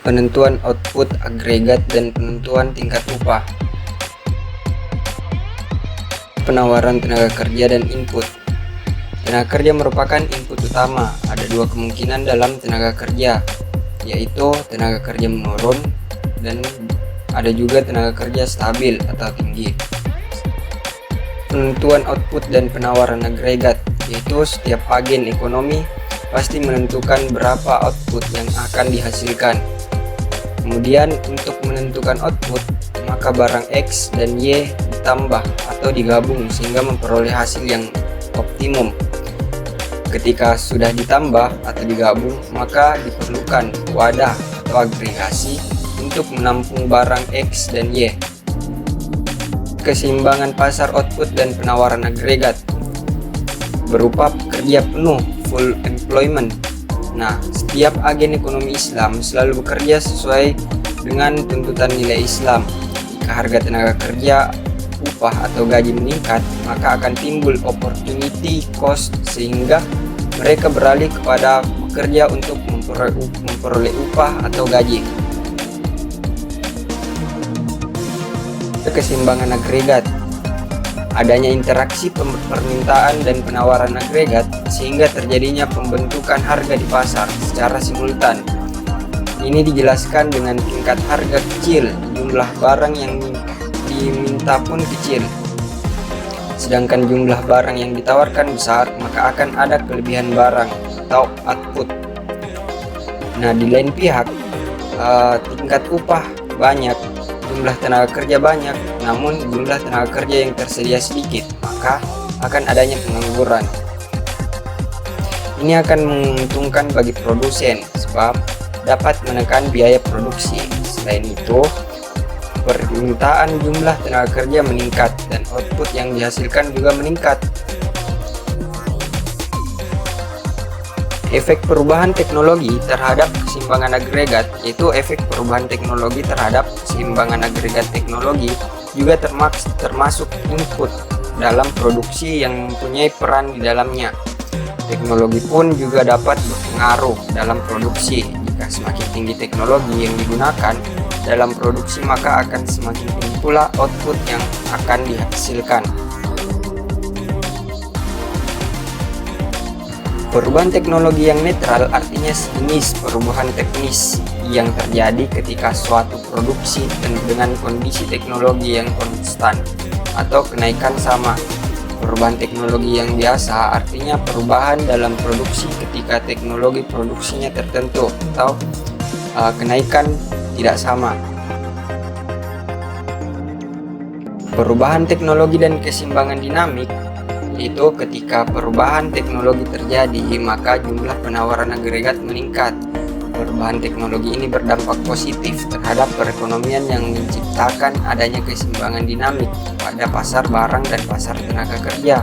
penentuan output agregat dan penentuan tingkat upah, penawaran tenaga kerja dan input. Tenaga kerja merupakan input utama. Ada dua kemungkinan dalam tenaga kerja, yaitu tenaga kerja menurun dan ada juga tenaga kerja stabil atau tinggi. Penentuan output dan penawaran agregat, yaitu setiap agen ekonomi pasti menentukan berapa output yang akan dihasilkan. Kemudian untuk menentukan output, maka barang X dan Y ditambah atau digabung sehingga memperoleh hasil yang optimum. Ketika sudah ditambah atau digabung, maka diperlukan wadah atau agregasi untuk menampung barang X dan Y. Keseimbangan pasar output dan penawaran agregat berupa pekerja penuh, full employment. Nah, setiap agen ekonomi Islam selalu bekerja sesuai dengan tuntutan nilai Islam. Jika harga tenaga kerja, upah atau gaji meningkat, maka akan timbul opportunity cost sehingga mereka beralih kepada bekerja untuk memperoleh upah atau gaji. Keseimbangan agregat, adanya interaksi permintaan dan penawaran agregat sehingga terjadinya pembentukan harga di pasar secara simultan. Ini dijelaskan dengan tingkat harga kecil, jumlah barang yang diminta pun kecil, sedangkan jumlah barang yang ditawarkan besar, maka akan ada kelebihan barang atau output. Nah, di lain pihak, tingkat upah banyak, jumlah tenaga kerja banyak, namun jumlah tenaga kerja yang tersedia sedikit, maka akan adanya pengangguran. Ini akan menguntungkan bagi produsen sebab dapat menekan biaya produksi. Selain itu, permintaan jumlah tenaga kerja meningkat dan output yang dihasilkan juga meningkat. Efek perubahan teknologi terhadap keseimbangan agregat, yaitu efek perubahan teknologi terhadap keseimbangan agregat teknologi juga termasuk input dalam produksi yang mempunyai peran di dalamnya. Teknologi pun juga dapat berpengaruh dalam produksi. Jika semakin tinggi teknologi yang digunakan dalam produksi, maka akan semakin tinggi pula output yang akan dihasilkan. Perubahan teknologi yang netral artinya sejenis perubahan teknis yang terjadi ketika suatu produksi dengan kondisi teknologi yang konstan atau kenaikan sama. Perubahan teknologi yang biasa artinya perubahan dalam produksi ketika teknologi produksinya tertentu atau kenaikan tidak sama. Perubahan teknologi dan keseimbangan dinamik, yaitu ketika perubahan teknologi terjadi, maka jumlah penawaran agregat meningkat. Perubahan teknologi ini berdampak positif terhadap perekonomian yang menciptakan adanya keseimbangan dinamik pada pasar barang dan pasar tenaga kerja.